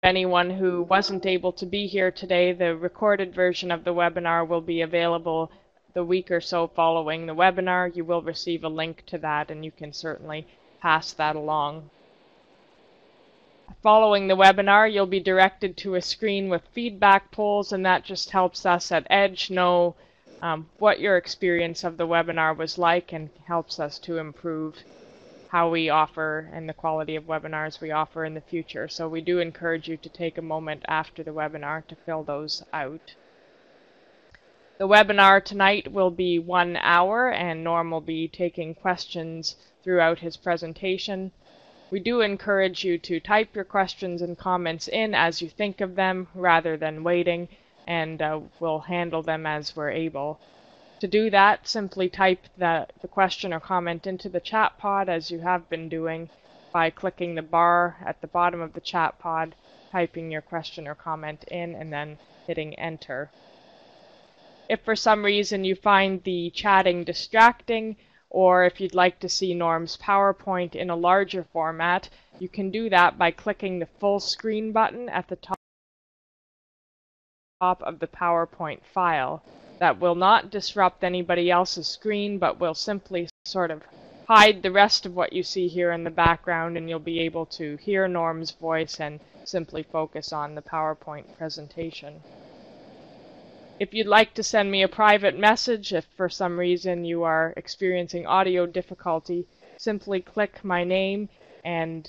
anyone who wasn't able to be here today, the recorded version of the webinar will be available the week or so following the webinar. You will receive a link to that, and you can certainly pass that along. Following the webinar, you'll be directed to a screen with feedback polls, and that just helps us at Edge know what your experience of the webinar was like and helps us to improve how we offer and the quality of webinars we offer in the future. So we do encourage you to take a moment after the webinar to fill those out. The webinar tonight will be 1 hour, and Norm will be taking questions throughout his presentation. We do encourage you to type your questions and comments in as you think of them rather than waiting, and we'll handle them as we're able. To do that, simply type the question or comment into the chat pod as you have been doing by clicking the bar at the bottom of the chat pod, typing your question or comment in, and then hitting enter. If for some reason you find the chatting distracting, or if you'd like to see Norm's PowerPoint in a larger format, you can do that by clicking the full screen button at the top of the PowerPoint file. That will not disrupt anybody else's screen, but will simply sort of hide the rest of what you see here in the background, and you'll be able to hear Norm's voice and simply focus on the PowerPoint presentation. If you'd like to send me a private message, if for some reason you are experiencing audio difficulty, simply click my name and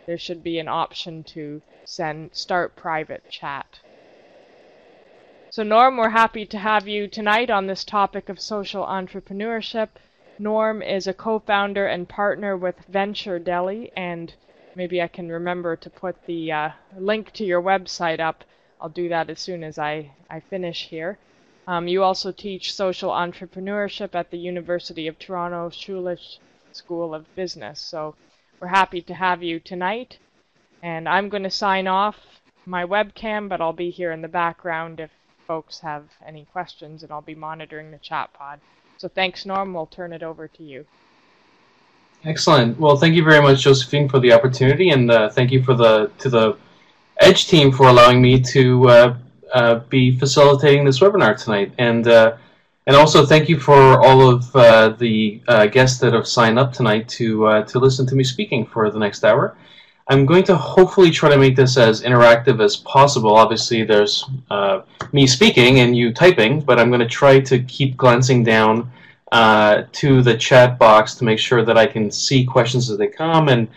there should be an option to start private chat. So Norm, we're happy to have you tonight on this topic of social entrepreneurship. Norm is a co-founder and partner with Venture Delhi, and maybe I can remember to put the link to your website up. I'll do that as soon as I finish here. You also teach social entrepreneurship at the University of Toronto Schulich School of Business. So we're happy to have you tonight. And I'm going to sign off my webcam, but I'll be here in the background if folks have any questions, and I'll be monitoring the chat pod. So thanks, Norm. We'll turn it over to you. Excellent. Well, thank you very much, Josephine, for the opportunity, and thank you to the Edge team for allowing me to be facilitating this webinar tonight, and also thank you for all of the guests that have signed up tonight to listen to me speaking for the next hour. I'm going to hopefully try to make this as interactive as possible. Obviously, there's me speaking and you typing, but I'm going to try to keep glancing down to the chat box to make sure that I can see questions as they come and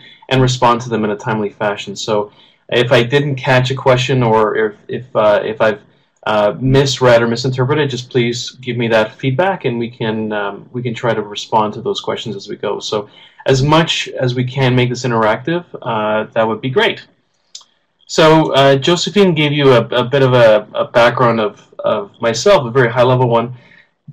respond to them in a timely fashion. So if I didn't catch a question, or if I've misread or misinterpreted, just please give me that feedback, and we can try to respond to those questions as we go. So as much as we can make this interactive, that would be great. So Josephine gave you a bit of a background of myself, a very high-level one.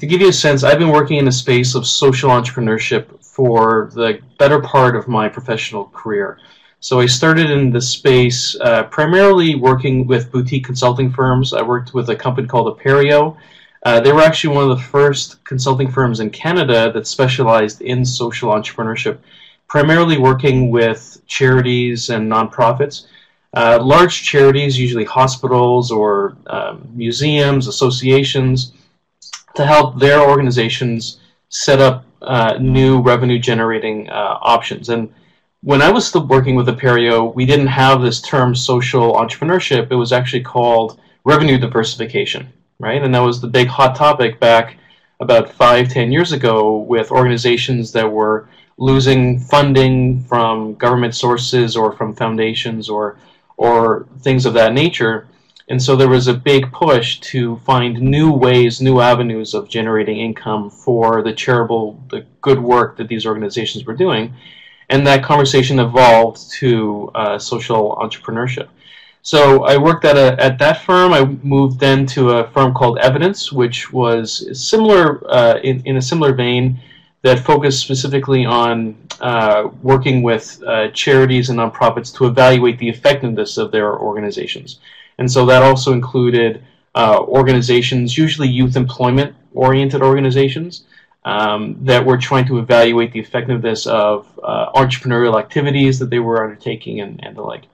To give you a sense, I've been working in the space of social entrepreneurship for the better part of my professional career. So I started in the space primarily working with boutique consulting firms. I worked with a company called Aperio. They were actually one of the first consulting firms in Canada that specialized in social entrepreneurship, primarily working with charities and nonprofits. Large charities, usually hospitals or museums, associations, to help their organizations set up new revenue-generating options. And when I was still working with Aperio, we didn't have this term social entrepreneurship. It was actually called revenue diversification, right? And that was the big hot topic back about 5-10 years ago, with organizations that were losing funding from government sources or from foundations or things of that nature. And so there was a big push to find new ways, new avenues of generating income for the good work that these organizations were doing. And that conversation evolved to social entrepreneurship. So I worked at that firm. I moved then to a firm called Evidence, which was similar in a similar vein, that focused specifically on working with charities and nonprofits to evaluate the effectiveness of their organizations. And so that also included organizations, usually youth employment-oriented organizations, that were trying to evaluate the effectiveness of entrepreneurial activities that they were undertaking and the like.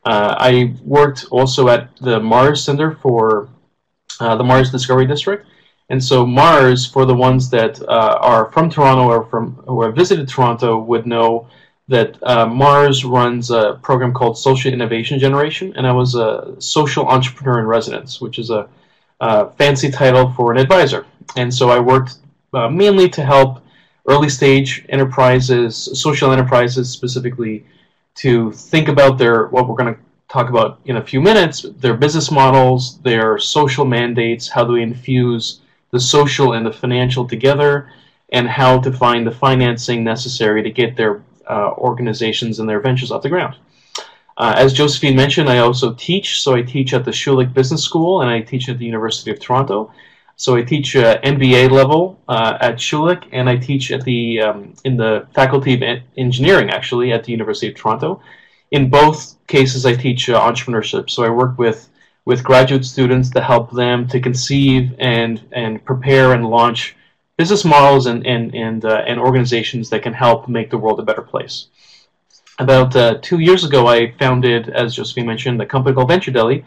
I worked also at the Mars Center for the Mars Discovery District. And so Mars, for the ones that are from Toronto or who have visited Toronto, would know that Mars runs a program called Social Innovation Generation, and I was a social entrepreneur in residence, which is a fancy title for an advisor. And so I worked mainly to help early stage enterprises, social enterprises specifically, to think about what we're going to talk about in a few minutes, their business models, their social mandates, how do we infuse the social and the financial together, and how to find the financing necessary to get their organizations and their ventures off the ground. As Josephine mentioned, I also teach. So I teach at the Schulich Business School, and I teach at the University of Toronto. So I teach MBA level at Schulich, and I teach at the in the Faculty of Engineering, actually, at the University of Toronto. In both cases, I teach entrepreneurship. So I work with graduate students to help them to conceive and prepare and launch business models and organizations that can help make the world a better place. About 2 years ago, I founded, as Josephine mentioned, a company called Venture Deli,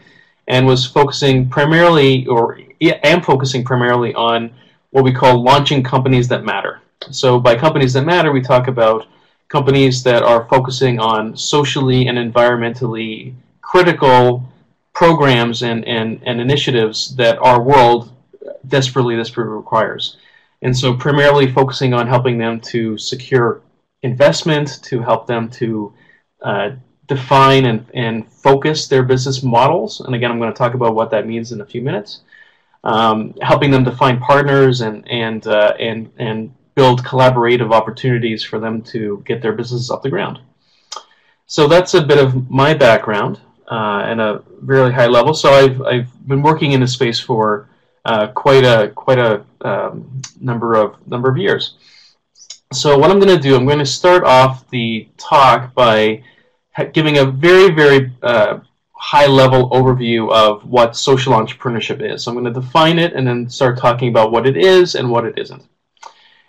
and was focusing primarily, or am focusing primarily, on what we call launching companies that matter. So by companies that matter, we talk about companies that are focusing on socially and environmentally critical programs and initiatives that our world desperately requires. And so primarily focusing on helping them to secure investment, to help them to define and focus their business models. And again, I'm going to talk about what that means in a few minutes. Helping them to find partners and build collaborative opportunities for them to get their businesses off the ground. So that's a bit of my background at a really high level. So I've been working in this space for quite a number of years. So what I'm going to do, I'm going to start off the talk by giving a very high-level overview of what social entrepreneurship is. So I'm going to define it and then start talking about what it is and what it isn't.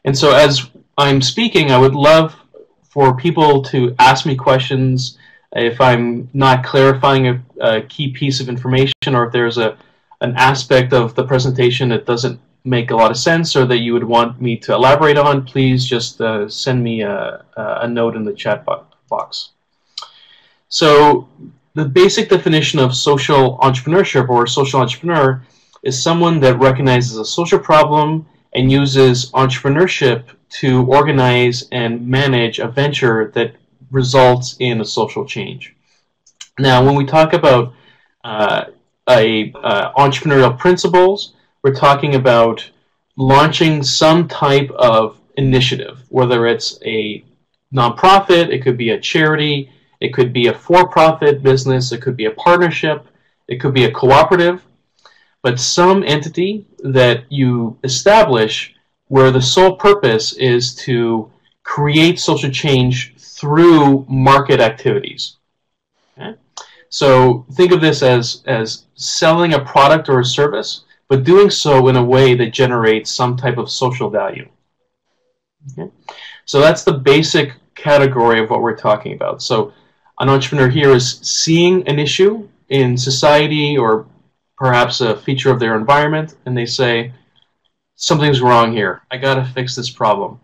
And so as I'm speaking, I would love for people to ask me questions if I'm not clarifying a key piece of information, or if there's an aspect of the presentation that doesn't make a lot of sense or that you would want me to elaborate on. Please just send me a note in the chat box. So the basic definition of social entrepreneurship, or social entrepreneur, is someone that recognizes a social problem and uses entrepreneurship to organize and manage a venture that results in a social change. Now, when we talk about entrepreneurial principles, we're talking about launching some type of initiative, whether it's a nonprofit, it could be a charity, it could be a for-profit business, it could be a partnership, it could be a cooperative, but some entity that you establish where the sole purpose is to create social change through market activities. Okay? So think of this as selling a product or a service, but doing so in a way that generates some type of social value. Okay? So that's the basic category of what we're talking about. So an entrepreneur here is seeing an issue in society or perhaps a feature of their environment, and they say, something's wrong here. I got to fix this problem.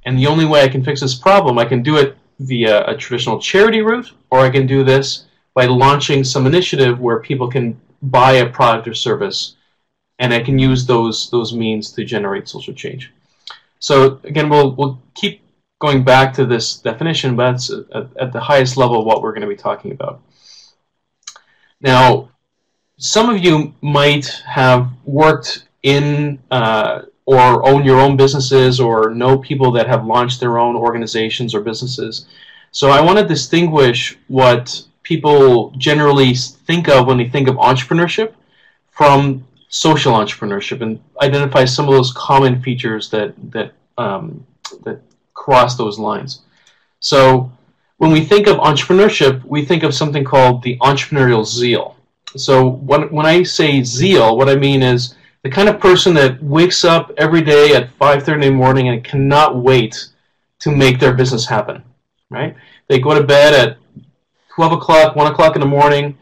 And the only way I can fix this problem, I can do it via a traditional charity route, or I can do this by launching some initiative where people can buy a product or service, and I can use those means to generate social change. So again, we'll keep going back to this definition, but that's at the highest level what we're going to be talking about. Now, some of you might have worked in or own your own businesses or know people that have launched their own organizations or businesses. So I want to distinguish what people generally think of when they think of entrepreneurship from social entrepreneurship, and identify some of those common features that cross those lines. So when we think of entrepreneurship, we think of something called the entrepreneurial zeal. So when I say zeal, what I mean is the kind of person that wakes up every day at 5:30 in the morning and cannot wait to make their business happen, right? They go to bed at 12 o'clock, 1 o'clock in the morning,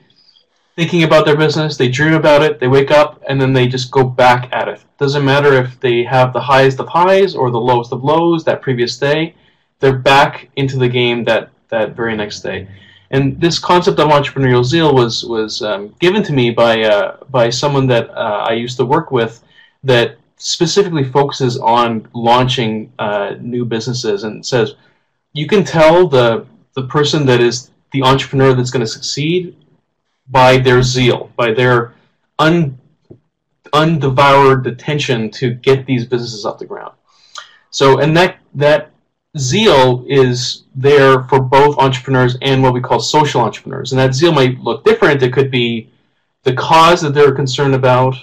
thinking about their business. They dream about it, they wake up, and then they just go back at it. Doesn't matter if they have the highest of highs or the lowest of lows that previous day, they're back into the game that very next day. And this concept of entrepreneurial zeal was given to me by someone that I used to work with that specifically focuses on launching new businesses, and says you can tell the person that is the entrepreneur that's going to succeed by their zeal, by their undevoured attention to get these businesses off the ground. So, and that zeal is there for both entrepreneurs and what we call social entrepreneurs. And that zeal might look different. It could be the cause that they're concerned about,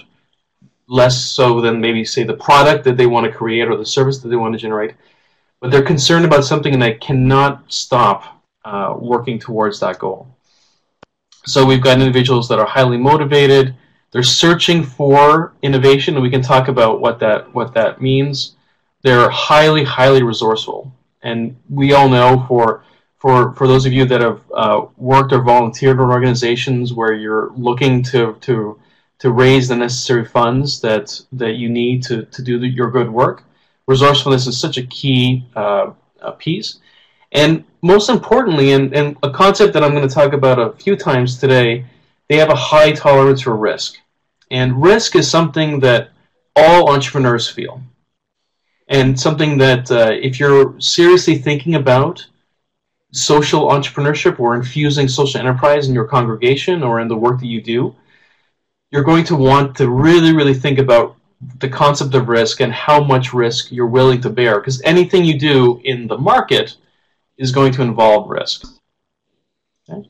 less so than maybe, say, the product that they want to create or the service that they want to generate. But they're concerned about something and they cannot stop working towards that goal. So we've got individuals that are highly motivated. They're searching for innovation, and we can talk about what that means. They're highly, highly resourceful. And we all know, for those of you that have worked or volunteered in organizations where you're looking to raise the necessary funds that you need to do your good work, resourcefulness is such a key piece. And most importantly, and a concept that I'm going to talk about a few times today, they have a high tolerance for risk. And risk is something that all entrepreneurs feel. And something that if you're seriously thinking about social entrepreneurship or infusing social enterprise in your congregation or in the work that you do, you're going to want to really, really think about the concept of risk and how much risk you're willing to bear. Because anything you do in the market is going to involve risk. Okay?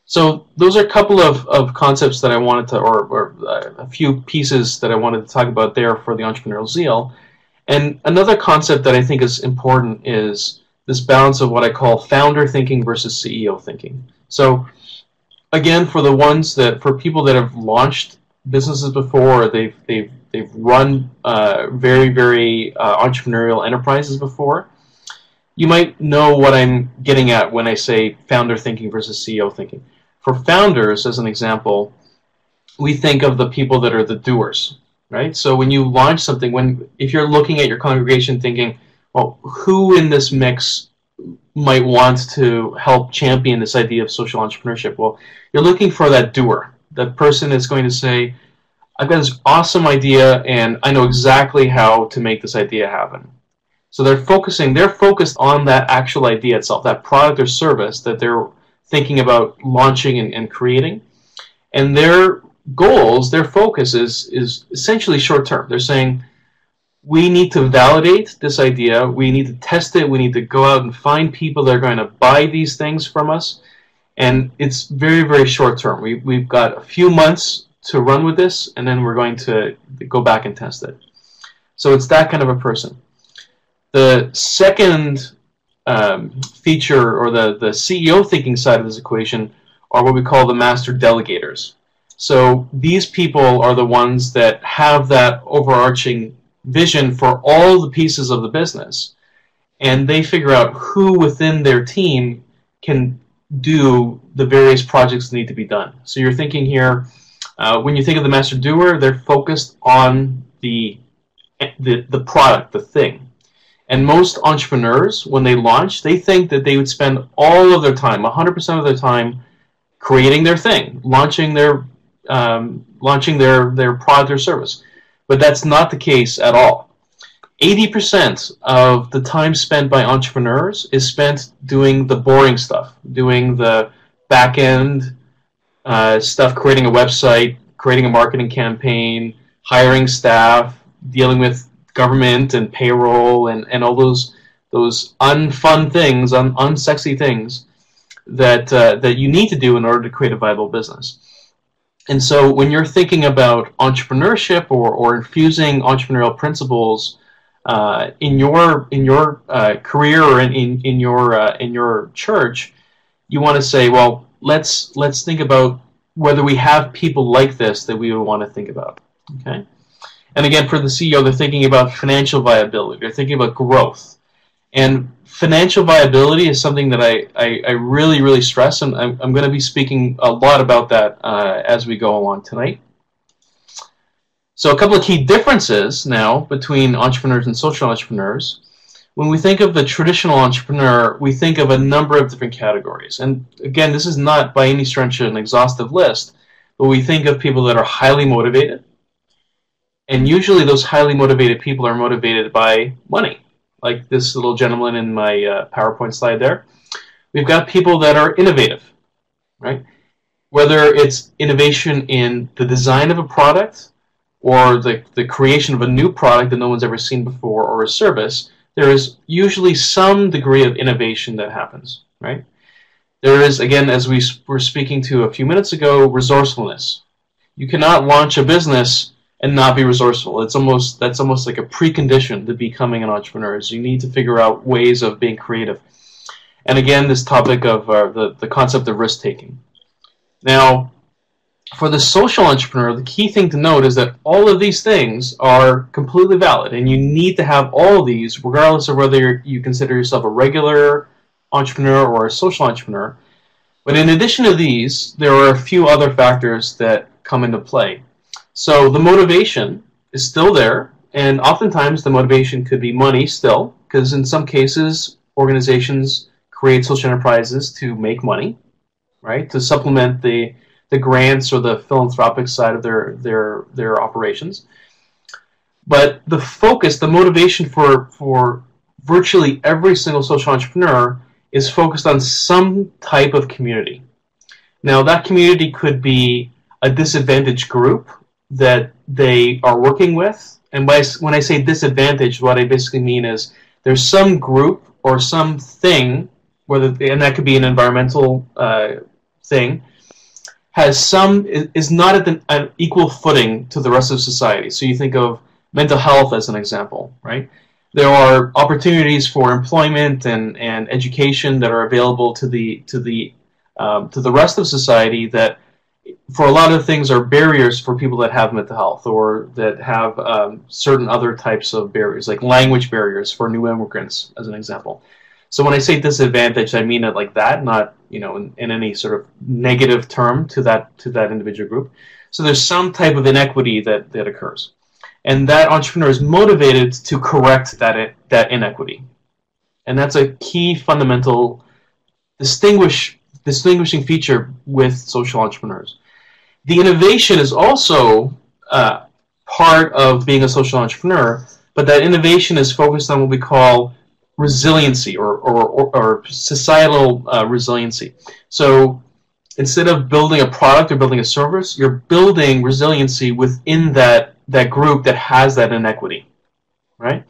So those are a couple of concepts that I wanted to, or a few pieces that I wanted to talk about there for the entrepreneurial zeal. And another concept that I think is important is this balance of what I call founder thinking versus CEO thinking. So again, for people that have launched businesses before, they've run very, very entrepreneurial enterprises before, you might know what I'm getting at when I say founder thinking versus CEO thinking. For founders, as an example, we think of the people that are the doers, right? So when you launch something, if you're looking at your congregation thinking, well, who in this mix might want to help champion this idea of social entrepreneurship? Well, you're looking for that doer, that person that's going to say, I've got this awesome idea and I know exactly how to make this idea happen. So they're focused on that actual idea itself, that product or service that they're thinking about launching and creating. And their goals, their focus is essentially short term. They're saying, we need to validate this idea, we need to test it, we need to go out and find people that are going to buy these things from us. And it's very, very short term. We've got a few months to run with this, and then we're going to go back and test it. So it's that kind of a person. The second feature, or the CEO thinking side of this equation, are what we call the master delegators. So these people are the ones that have that overarching vision for all the pieces of the business, and they figure out who within their team can do the various projects that need to be done. So you're thinking here, when you think of the master doer, they're focused on the product, the thing. And most entrepreneurs, when they launch, they think that they would spend all of their time, 100% of their time, creating their thing, launching their product or service. But that's not the case at all. 80% of the time spent by entrepreneurs is spent doing the boring stuff, doing the back-end stuff, creating a website, creating a marketing campaign, hiring staff, dealing with government and payroll and all those unfun things, unsexy things that you need to do in order to create a viable business. And so when you're thinking about entrepreneurship or infusing entrepreneurial principles in your career or in your church, you want to say, well, let's think about whether we have people like this that we would want to think about. Okay. And again, for the CEO, they're thinking about financial viability. They're thinking about growth. And financial viability is something that I really, really stress, and I'm going to be speaking a lot about that as we go along tonight. So a couple of key differences now between entrepreneurs and social entrepreneurs. When we think of the traditional entrepreneur, we think of a number of different categories. And again, this is not by any stretch an exhaustive list, but we think of people that are highly motivated. And usually those highly motivated people are motivated by money, like this little gentleman in my PowerPoint slide there. We've got people that are innovative, right? Whether it's innovation in the design of a product or the creation of a new product that no one's ever seen before, or a service, there is usually some degree of innovation that happens, right? There is, again, as we were speaking to a few minutes ago, resourcefulness. You cannot launch a business and not be resourceful. That's almost like a precondition to becoming an entrepreneur. Is you need to figure out ways of being creative. And again, this topic of the concept of risk-taking. Now, for the social entrepreneur, the key thing to note is that all of these things are completely valid, and you need to have all of these, regardless of whether you consider yourself a regular entrepreneur or a social entrepreneur. But in addition to these, there are a few other factors that come into play. So the motivation is still there, and oftentimes the motivation could be money still, because in some cases organizations create social enterprises to make money, right, to supplement the grants or the philanthropic side of their operations. But the focus, the motivation for virtually every single social entrepreneur is focused on some type of community. Now, that community could be a disadvantaged group that they are working with. And when I say disadvantaged, what I basically mean is there's some group or something, and that could be an environmental thing, is not at an equal footing to the rest of society. So you think of mental health as an example, right? There are opportunities for employment and education that are available to the rest of society that, for a lot of things, are barriers for people that have mental health or that have certain other types of barriers, like language barriers for new immigrants, as an example. So when I say disadvantage, I mean it like that, not in any sort of negative term to that individual group. So there's some type of inequity that occurs, and that entrepreneur is motivated to correct that inequity, and that's a key fundamental distinguishing feature with social entrepreneurs. The innovation is also part of being a social entrepreneur, but that innovation is focused on what we call resiliency or societal resiliency. So instead of building a product or building a service, you're building resiliency within that group that has that inequity, right?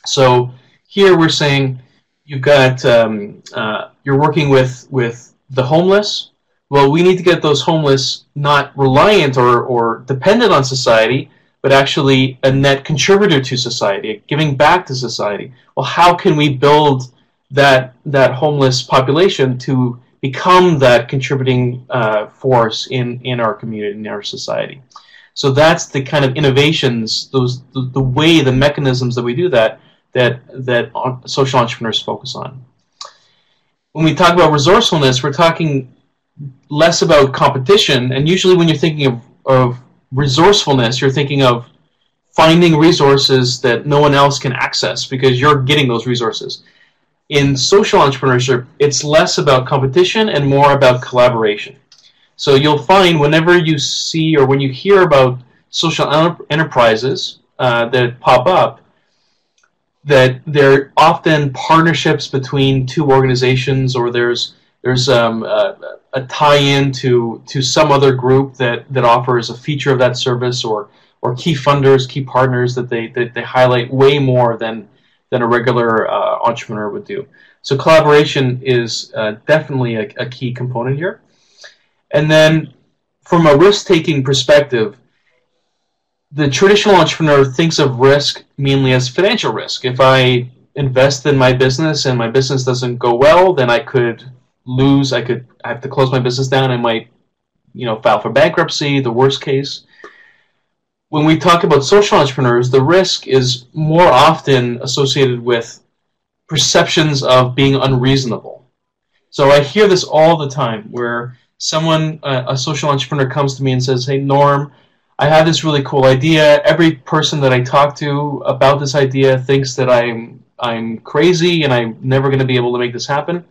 So here we're saying you've got you're working with the homeless. Well, we need to get those homeless not reliant or dependent on society, but actually a net contributor to society, giving back to society. Well, how can we build that homeless population to become that contributing force in our community, in our society? So that's the kind of innovations, the way, the mechanisms that we do that social entrepreneurs focus on. When we talk about resourcefulness, we're talking less about competition, and usually when you're thinking of resourcefulness, you're thinking of finding resources that no one else can access because you're getting those resources. In social entrepreneurship, it's less about competition and more about collaboration. So you'll find whenever you see or when you hear about social enterprises that pop up, that they're often partnerships between two organizations, or there's a tie-in to some other group that offers a feature of that service, or key funders, key partners that they highlight way more than a regular entrepreneur would do. So collaboration is definitely a key component here. And then from a risk-taking perspective, the traditional entrepreneur thinks of risk mainly as financial risk. If I invest in my business and my business doesn't go well, then I could lose. I have to close my business down. I might, file for bankruptcy, the worst case. When we talk about social entrepreneurs, the risk is more often associated with perceptions of being unreasonable. So I hear this all the time, where someone, a social entrepreneur, comes to me and says, "Hey, Norm, I have this really cool idea. Every person that I talk to about this idea thinks that I'm crazy and I'm never going to be able to make this happen.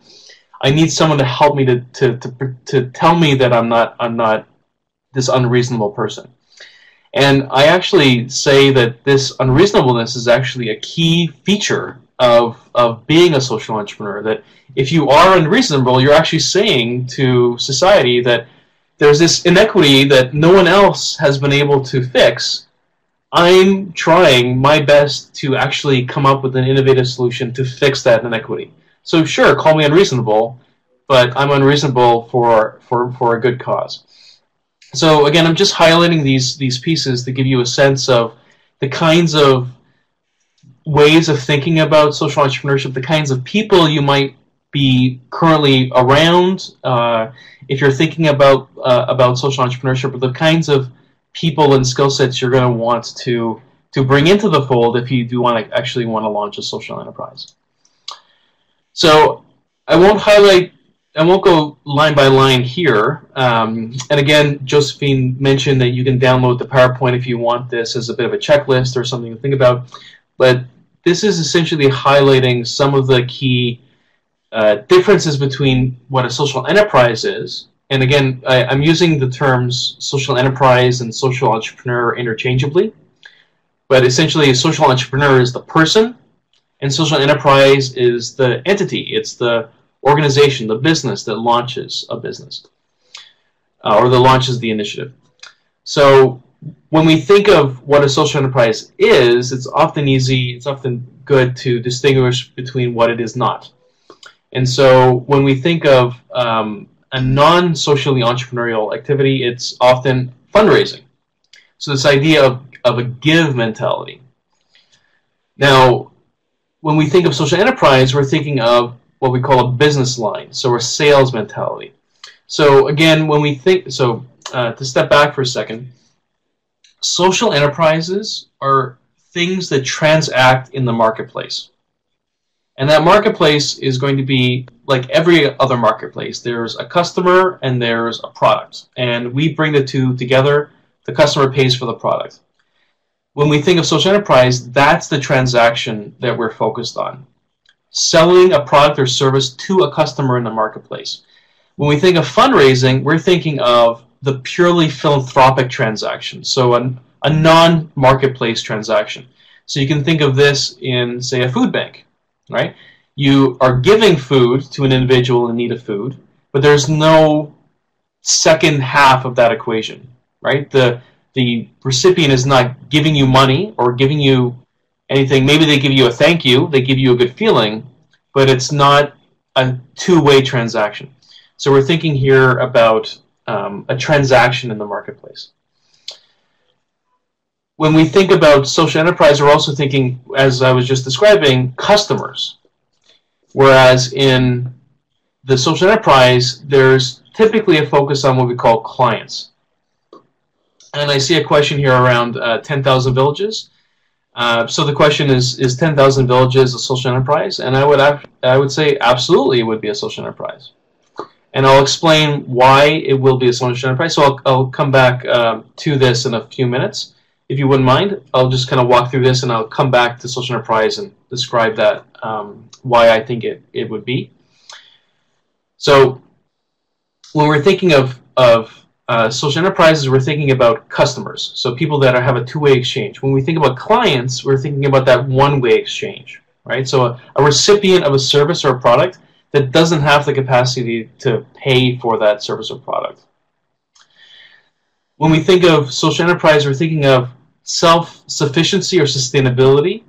I need someone to help me to tell me that I'm not this unreasonable person." And I actually say that this unreasonableness is actually a key feature of being a social entrepreneur. That if you are unreasonable, you're actually saying to society that there's this inequity that no one else has been able to fix. I'm trying my best to actually come up with an innovative solution to fix that inequity. So sure, call me unreasonable, but I'm unreasonable for a good cause. So again, I'm just highlighting these pieces to give you a sense of the kinds of ways of thinking about social entrepreneurship, the kinds of people you might be currently around if you're thinking about social entrepreneurship, or the kinds of people and skill sets you're going to want to bring into the fold if you do actually want to launch a social enterprise. So I won't go line by line here. And again, Josephine mentioned that you can download the PowerPoint if you want this as a bit of a checklist or something to think about. But this is essentially highlighting some of the key differences between what a social enterprise is. And again, I'm using the terms social enterprise and social entrepreneur interchangeably. But essentially, a social entrepreneur is the person, and social enterprise is the entity. It's the organization, the business that launches a business, or that launches the initiative. So when we think of what a social enterprise is, it's often good to distinguish between what it is not. And so when we think of a non-socially entrepreneurial activity, it's often fundraising. So this idea of a give mentality. Now, when we think of social enterprise, we're thinking of what we call a business line, so a sales mentality. So again, when we think, to step back for a second, social enterprises are things that transact in the marketplace. And that marketplace is going to be like every other marketplace. There's a customer and there's a product. And we bring the two together. The customer pays for the product. When we think of social enterprise, that's the transaction that we're focused on. Selling a product or service to a customer in the marketplace. When we think of fundraising, we're thinking of the purely philanthropic transaction, so a non-marketplace transaction. So you can think of this in, say, a food bank, right? You are giving food to an individual in need of food, but there's no second half of that equation, right? The recipient is not giving you money or giving you anything. Maybe they give you a thank you, they give you a good feeling, but it's not a two-way transaction. So we're thinking here about a transaction in the marketplace. When we think about social enterprise, we're also thinking, as I was just describing, customers. Whereas in the social enterprise, there's typically a focus on what we call clients. And I see a question here around 10,000 villages. So the question is 10,000 villages a social enterprise? And I would say absolutely it would be a social enterprise. And I'll explain why it will be a social enterprise. So I'll come back to this in a few minutes. If you wouldn't mind, I'll just kind of walk through this and I'll come back to social enterprise and describe that, why I think it would be. So when we're thinking of social enterprises, we're thinking about customers, so people that have a two-way exchange. When we think about clients, we're thinking about that one-way exchange, right? So a recipient of a service or a product that doesn't have the capacity to pay for that service or product. When we think of social enterprise, we're thinking of self-sufficiency or sustainability.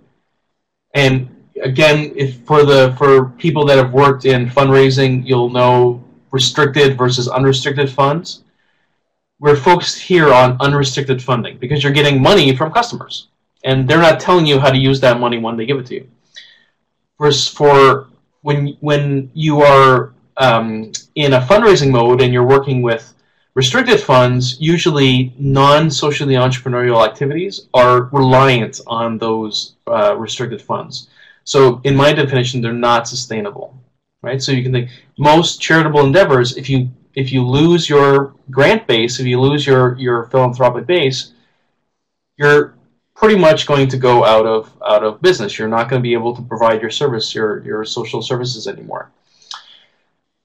And again, for people that have worked in fundraising, you'll know restricted versus unrestricted funds. We're focused here on unrestricted funding because you're getting money from customers, and they're not telling you how to use that money when they give it to you. For when you are in a fundraising mode and you're working with restricted funds, usually non-socially entrepreneurial activities are reliant on those restricted funds. So in my definition, they're not sustainable, right? So you can think most charitable endeavors, if you lose your grant base, if you lose your philanthropic base, you're pretty much going to go out of business. You're not going to be able to provide your service, your social services anymore.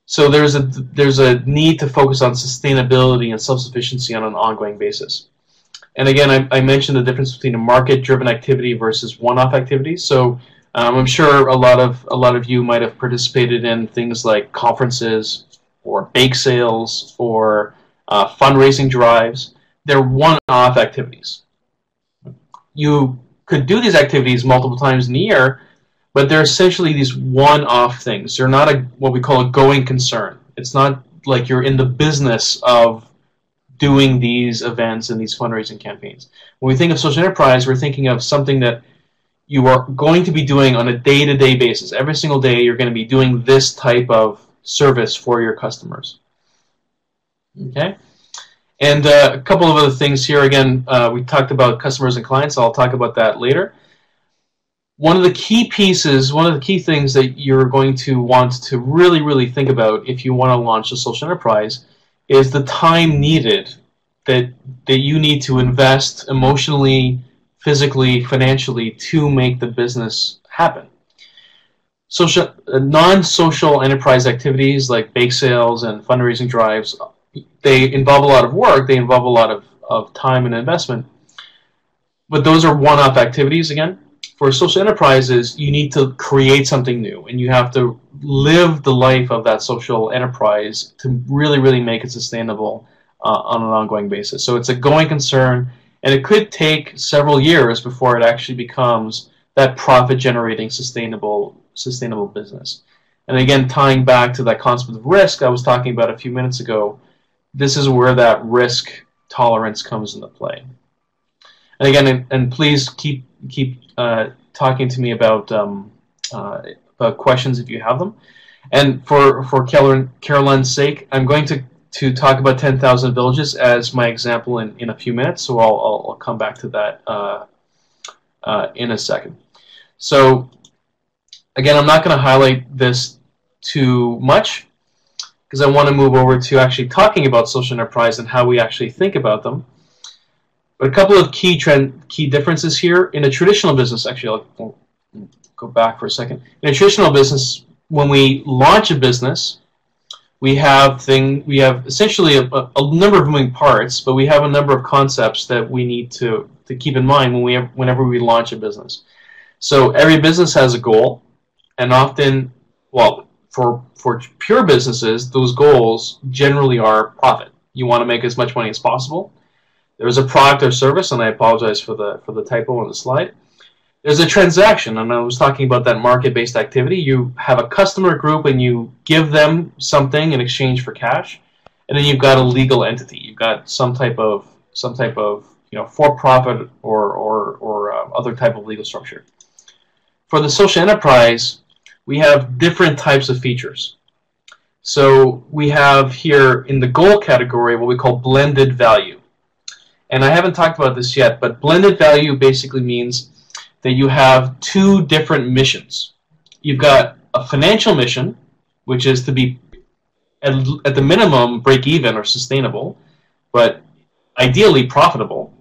So there's a need to focus on sustainability and self-sufficiency on an ongoing basis. And again, I mentioned the difference between a market-driven activity versus one-off activities. So I'm sure a lot of you might have participated in things like conferences or bake sales or fundraising drives. They're one-off activities. You could do these activities multiple times in a year, but they're essentially these one-off things. They're not what we call a going concern. It's not like you're in the business of doing these events and these fundraising campaigns. When we think of social enterprise, we're thinking of something that you are going to be doing on a day-to-day basis. Every single day you're going to be doing this type of service for your customers. Okay? And a couple of other things here. Again, we talked about customers and clients. I'll talk about that later. One of the key pieces, one of the key things that you're going to want to really, really think about if you want to launch a social enterprise is the time needed that you need to invest emotionally, physically, financially to make the business happen. Non-social enterprise activities like bake sales and fundraising drives, they involve a lot of work, they involve a lot of time and investment, but those are one-off activities again. For social enterprises, you need to create something new, and you have to live the life of that social enterprise to really, really make it sustainable on an ongoing basis. So it's a going concern, and it could take several years before it actually becomes that profit-generating, sustainable business. And again, tying back to that concept of risk I was talking about a few minutes ago, this is where that risk tolerance comes into play. And again, and please keep talking to me about questions if you have them. And for Caroline's sake, I'm going to talk about 10,000 villages as my example in a few minutes. So I'll come back to that in a second. So again, I'm not going to highlight this too much because I want to move over to actually talking about social enterprise and how we actually think about them. But a couple of key differences here. In a traditional business, actually, I'll go back for a second. In a traditional business, when we launch a business, we have essentially a number of moving parts, but we have a number of concepts that we need to keep in mind whenever we launch a business. So every business has a goal, and often, well, for pure businesses, those goals generally are profit. You want to make as much money as possible. There's a product or service, and I apologize for the typo on the slide. There's a transaction, and I was talking about that market-based activity. You have a customer group, and you give them something in exchange for cash, and then you've got a legal entity. You've got some type of for-profit or other type of legal structure. For the social enterprise, we have different types of features. So we have here in the goal category what we call blended value. And I haven't talked about this yet, but blended value basically means that you have two different missions. You've got a financial mission, which is to be, at the minimum, break-even or sustainable, but ideally profitable.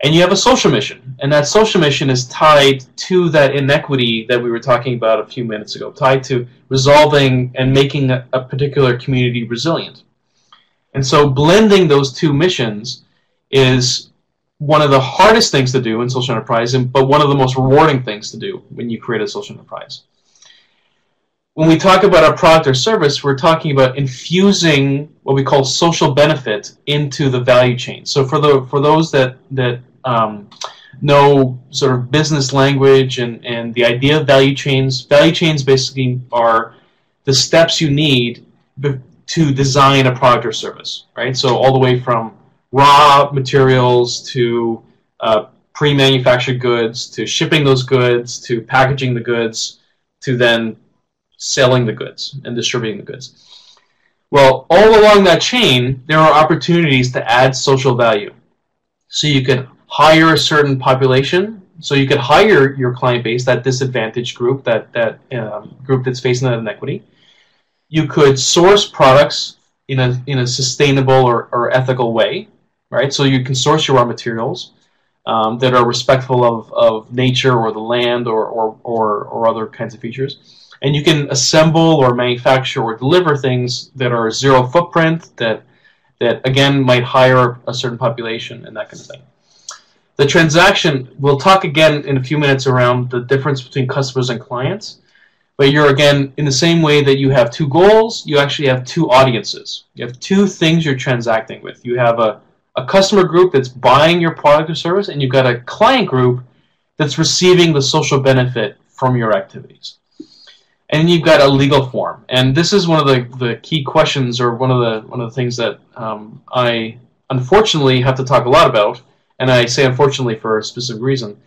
And you have a social mission, and that social mission is tied to that inequity that we were talking about a few minutes ago, tied to resolving and making a particular community resilient. And so blending those two missions is one of the hardest things to do in social enterprise, but one of the most rewarding things to do when you create a social enterprise. When we talk about a product or service, we're talking about infusing what we call social benefit into the value chain. So for those that know sort of business language and the idea of value chains basically are the steps you need to design a product or service, right? So all the way from raw materials to pre-manufactured goods, to shipping those goods, to packaging the goods, to then selling the goods and distributing the goods. Well, all along that chain, there are opportunities to add social value. So you can hire a certain population So you could hire your client base, that disadvantaged group, that group that's facing that inequity. You could source products in a sustainable or ethical way, right? So you can source your raw materials that are respectful of nature or the land or other kinds of features. And you can assemble or manufacture or deliver things that are zero footprint, that again might hire a certain population and that kind of thing. The transaction, we'll talk again in a few minutes around the difference between customers and clients, but you're again, in the same way that you have two goals, you actually have two audiences. You have two things you're transacting with. You have a customer group that's buying your product or service, and you've got a client group that's receiving the social benefit from your activities. And you've got a legal form. And this is one of the key questions, or one of the things that I unfortunately have to talk a lot about, and I say unfortunately for a specific reason.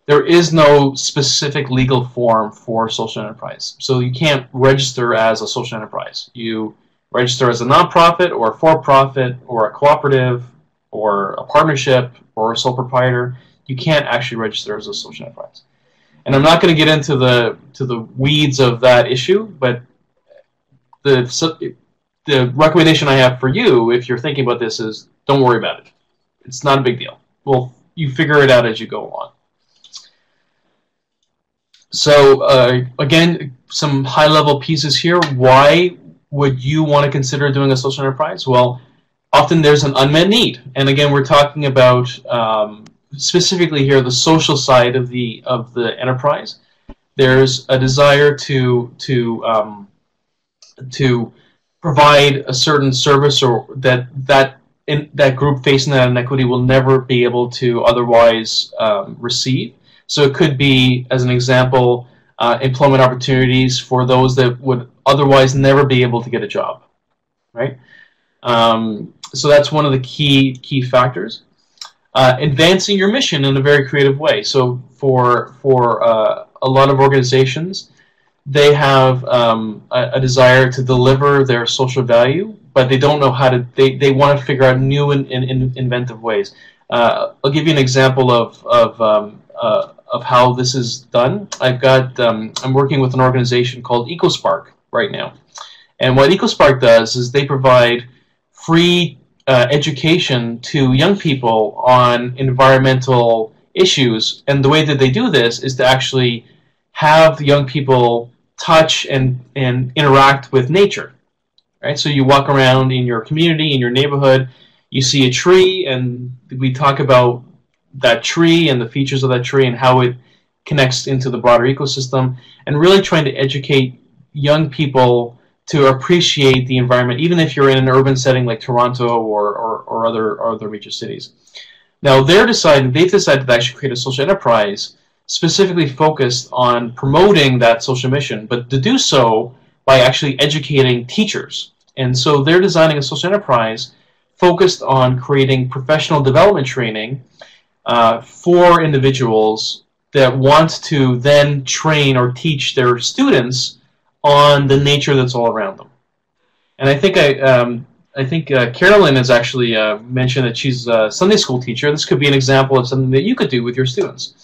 There is no specific legal form for social enterprise. So you can't register as a social enterprise. You register as a nonprofit or a for-profit or a cooperative or a partnership or a sole proprietor. You can't actually register as a social enterprise. And I'm not going to get into the weeds of that issue, but the recommendation I have for you, if you're thinking about this, is don't worry about it. It's not a big deal. Well, you figure it out as you go along. So again, some high-level pieces here. Why would you want to consider doing a social enterprise? Well, often there's an unmet need, and again, we're talking about specifically here the social side of the enterprise. There's a desire to provide a certain service, or that group facing that inequity will never be able to otherwise receive. So it could be, as an example, employment opportunities for those that would otherwise never be able to get a job, right? So that's one of the key factors. Advancing your mission in a very creative way. So for a lot of organizations, they have a desire to deliver their social value, but they don't know how to. They want to figure out new and inventive ways. I'll give you an example of how this is done. I'm working with an organization called EcoSpark right now, and what EcoSpark does is they provide free education to young people on environmental issues, and the way that they do this is to actually have young people touch and interact with nature. Right? So you walk around in your community, in your neighborhood, you see a tree, and we talk about that tree and the features of that tree and how it connects into the broader ecosystem, and really trying to educate young people to appreciate the environment, even if you're in an urban setting like Toronto or other major cities. Now they've decided to actually create a social enterprise specifically focused on promoting that social mission, but to do so by actually educating teachers. And so they're designing a social enterprise focused on creating professional development training for individuals that want to then train or teach their students on the nature that's all around them. And I think Carolyn has actually mentioned that she's a Sunday school teacher. This could be an example of something that you could do with your students.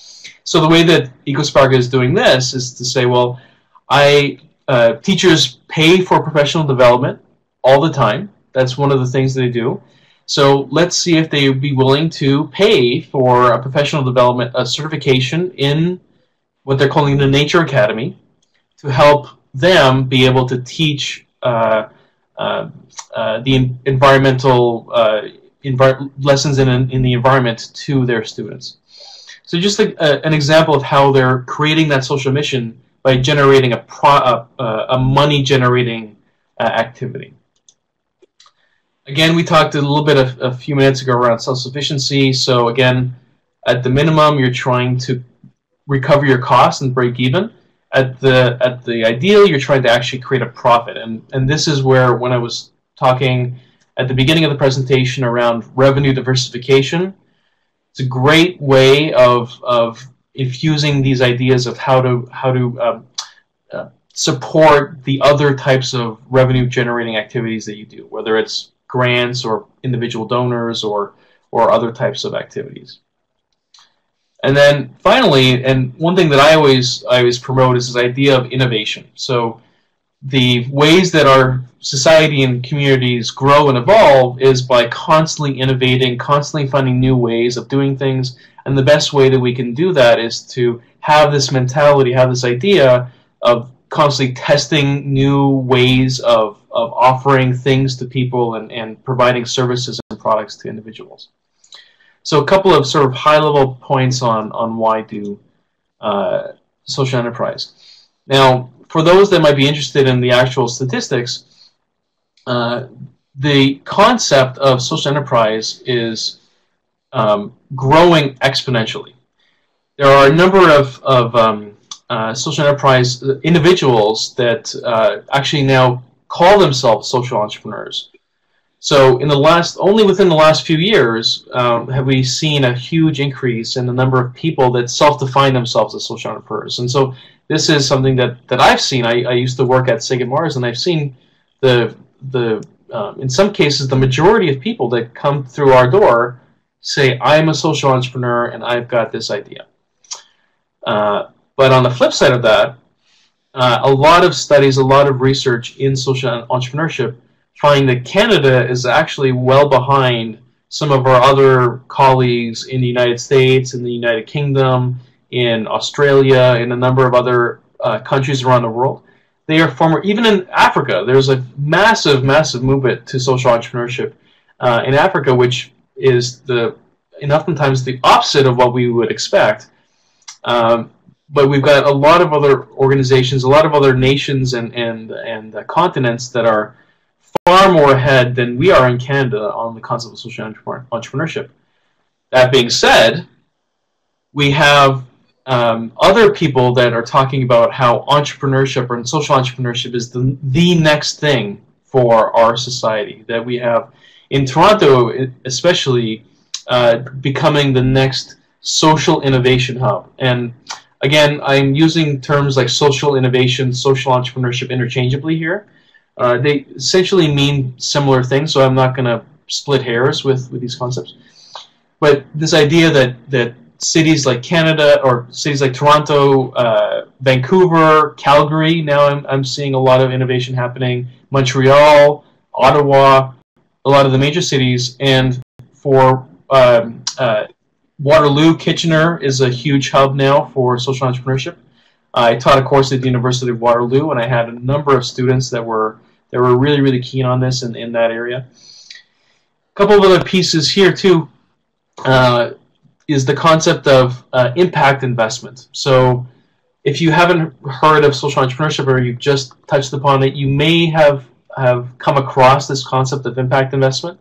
So the way that EcoSpark is doing this is to say, well, teachers pay for professional development all the time. That's one of the things they do. So let's see if they would be willing to pay for a professional development, a certification in what they're calling the Nature Academy, to help them be able to teach the environmental lessons in the environment to their students. So just an example of how they're creating that social mission by generating a money-generating activity. Again, we talked a little bit a few minutes ago around self-sufficiency. So again, at the minimum, you're trying to recover your costs and break even. At the ideal, you're trying to actually create a profit. And this is where, when I was talking at the beginning of the presentation around revenue diversification, it's a great way of infusing these ideas of how to support the other types of revenue generating activities that you do, whether it's grants or individual donors or other types of activities. And then finally, and one thing that I always promote is this idea of innovation. So the ways that our society and communities grow and evolve is by constantly innovating, constantly finding new ways of doing things. And the best way that we can do that is to have this mentality, have this idea of constantly testing new ways of offering things to people and providing services and products to individuals. So a couple of sort of high-level points on why do social enterprise. Now, for those that might be interested in the actual statistics, the concept of social enterprise is growing exponentially. There are a number of social enterprise individuals that actually now call themselves social entrepreneurs. So only within the last few years have we seen a huge increase in the number of people that self-define themselves as social entrepreneurs. And so this is something that I've seen. I used to work at Sigma Mars, and I've seen in some cases the majority of people that come through our door say, I'm a social entrepreneur and I've got this idea. But on the flip side of that, a lot of studies, a lot of research in social entrepreneurship find that Canada is actually well behind some of our other colleagues in the United States, in the United Kingdom, in Australia, in a number of other countries around the world. They are even in Africa, there's a massive, massive movement to social entrepreneurship in Africa, which is oftentimes the opposite of what we would expect. But we've got a lot of other organizations, a lot of other nations and continents that are far more ahead than we are in Canada on the concept of social entrepreneurship. That being said, we have other people that are talking about how entrepreneurship and social entrepreneurship is the next thing for our society. That we have in Toronto, especially, becoming the next social innovation hub. And again, I'm using terms like social innovation, social entrepreneurship interchangeably here. They essentially mean similar things, so I'm not going to split hairs with these concepts. But this idea that cities like Canada, or cities like Toronto, Vancouver, Calgary, now I'm seeing a lot of innovation happening, Montreal, Ottawa, a lot of the major cities, and for Waterloo, Kitchener is a huge hub now for social entrepreneurship. I taught a course at the University of Waterloo, and I had a number of students that were really, really keen on this in that area. A couple of other pieces here too is the concept of impact investment. So if you haven't heard of social entrepreneurship or you've just touched upon it, you may have come across this concept of impact investment.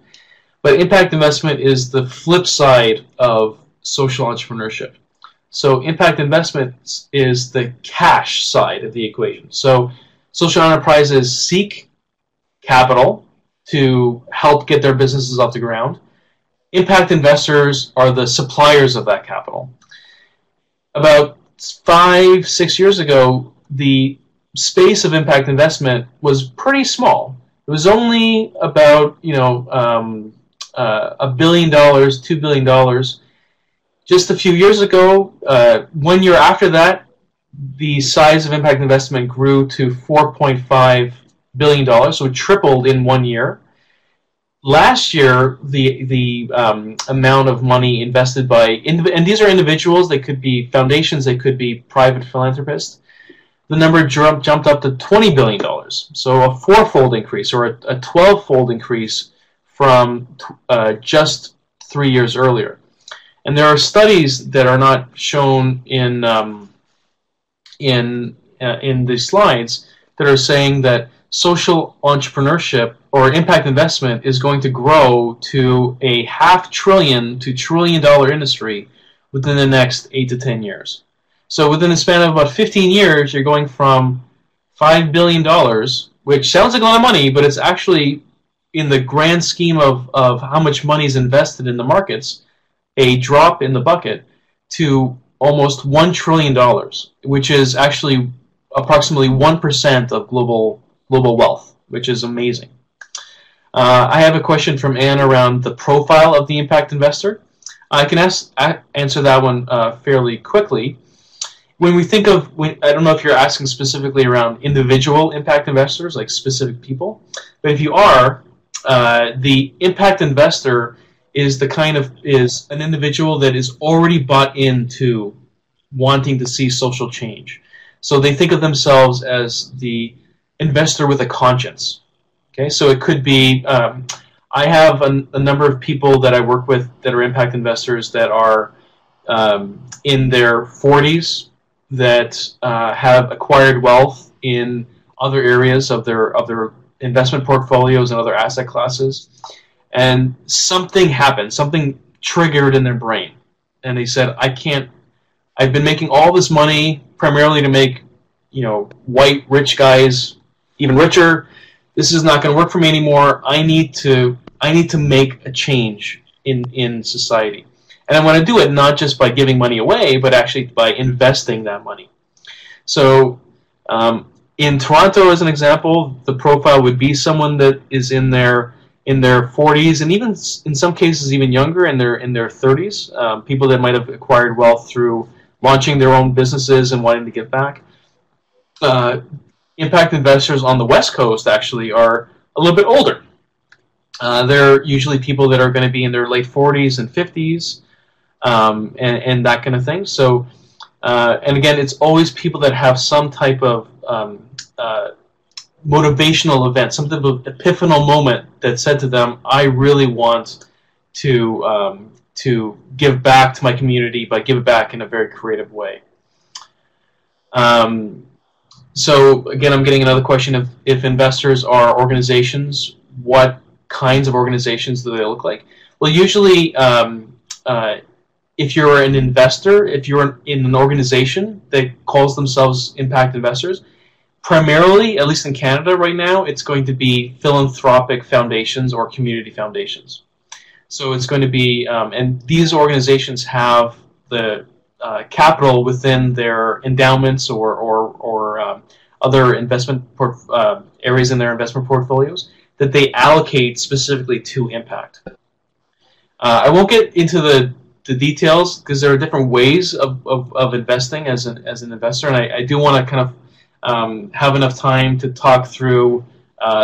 But impact investment is the flip side of social entrepreneurship. So impact investment is the cash side of the equation. So social enterprises seek capital to help get their businesses off the ground. Impact investors are the suppliers of that capital. About 5-6 years ago, the space of impact investment was pretty small. It was only about $1 billion, $2 billion. Just a few years ago, 1 year after that, the size of impact investment grew to $4.5 billion, so it tripled in 1 year. Last year, the amount of money invested by, and these are individuals, they could be foundations, they could be private philanthropists, the number jumped up to $20 billion. So a fourfold increase, or a 12-fold increase from just 3 years earlier. And there are studies that are not shown in the slides that are saying that social entrepreneurship or impact investment is going to grow to a $500 billion to $1 trillion industry within the next 8 to 10 years. So within a span of about 15 years, you're going from $5 billion, which sounds like a lot of money, but it's actually, in the grand scheme of how much money is invested in the markets, a drop in the bucket, to almost $1 trillion, which is actually approximately 1% of global wealth, which is amazing. I have a question from Anne around the profile of the impact investor. I can answer that one fairly quickly. When we think of, I don't know if you're asking specifically around individual impact investors, like specific people, but if you are, the impact investor is is an individual that is already bought into wanting to see social change. So they think of themselves as the investor with a conscience. Okay, so it could be, I have a number of people that I work with that are impact investors that are in their 40s that have acquired wealth in other areas of their investment portfolios and other asset classes, and something happened, something triggered in their brain, and they said, I've been making all this money primarily to make, white rich guys even richer. This is not going to work for me anymore. I need to make a change in society. And I want to do it not just by giving money away, but actually by investing that money. So in Toronto, as an example, the profile would be someone that is in their 40s, and even in some cases even younger, in their 30s. People that might have acquired wealth through launching their own businesses and wanting to give back. Impact investors on the West Coast actually are a little bit older. They're usually people that are going to be in their late 40s and 50s, and that kind of thing. So, and again, it's always people that have some type of motivational event, some type of epiphanal moment that said to them, I really want to give back to my community, but give it back in a very creative way. So again, I'm getting another question of if investors are organizations, what kinds of organizations do they look like? Well, usually if you're an investor, if you're in an organization that calls themselves impact investors, primarily, at least in Canada right now, it's going to be philanthropic foundations or community foundations. So it's going to be, and these organizations have the capital within their endowments or other investment areas in their investment portfolios that they allocate specifically to impact. I won't get into the details because there are different ways of investing as an investor, and I do want to kind of have enough time to talk through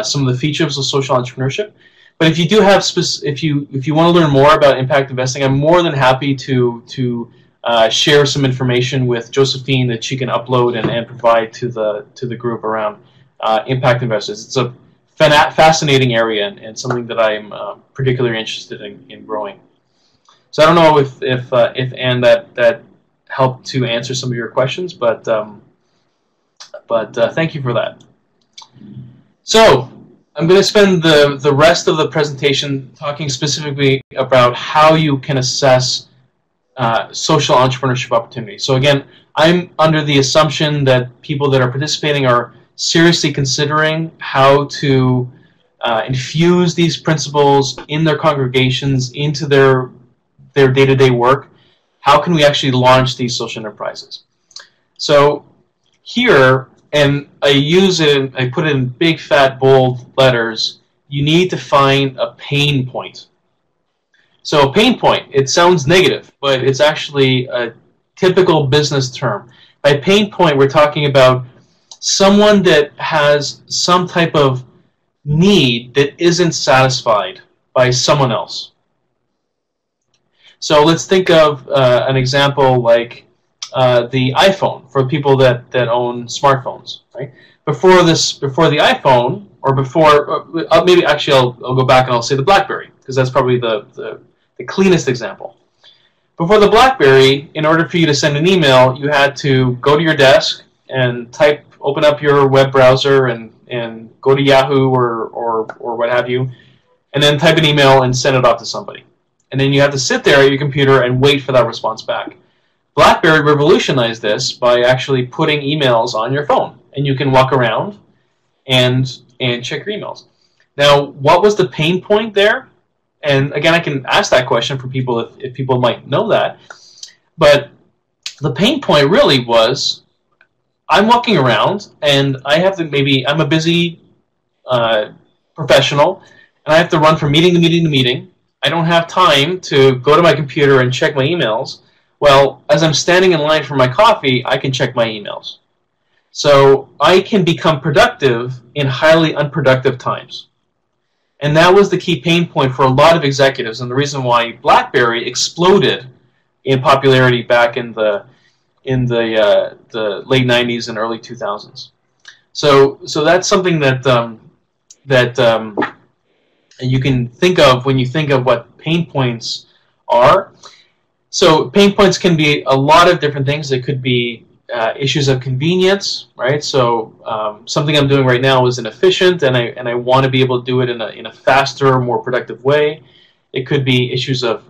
some of the features of social entrepreneurship. But if you do have if you want to learn more about impact investing, I'm more than happy to share some information with Josephine that she can upload and provide to the group around impact investors. It's a fascinating area and something that I'm particularly interested in growing. So I don't know if Anne that helped to answer some of your questions, but thank you for that. So I'm going to spend the rest of the presentation talking specifically about how you can assess social entrepreneurship opportunities. So again, I'm under the assumption that people that are participating are seriously considering how to infuse these principles in their congregations, into their day-to-day work. How can we actually launch these social enterprises? So here, and I put it in big, fat, bold letters, you need to find a pain point. So a pain point, it sounds negative, but it's actually a typical business term. By pain point, we're talking about someone that has some type of need that isn't satisfied by someone else. So let's think of an example like the iPhone for people that own smartphones. Right? Before the iPhone, or before maybe actually I'll go back and I'll say the BlackBerry, because that's probably the cleanest example. Before the BlackBerry, in order for you to send an email, you had to go to your desk and open up your web browser and go to Yahoo or what have you, and then type an email and send it off to somebody. And then you have to sit there at your computer and wait for that response back. BlackBerry revolutionized this by actually putting emails on your phone, and you can walk around and check your emails. Now, what was the pain point there? And again, I can ask that question for people if people might know that. But the pain point really was, I'm walking around and I'm a busy professional, and I have to run from meeting to meeting to meeting, I don't have time to go to my computer and check my emails. Well, as I'm standing in line for my coffee, I can check my emails. So I can become productive in highly unproductive times. And that was the key pain point for a lot of executives, and the reason why BlackBerry exploded in popularity back in the late 90s and early 2000s. So that's something that you can think of when you think of what pain points are. So pain points can be a lot of different things. It could be issues of convenience, right? So something I'm doing right now is inefficient, and I want to be able to do it in a faster, more productive way. It could be issues of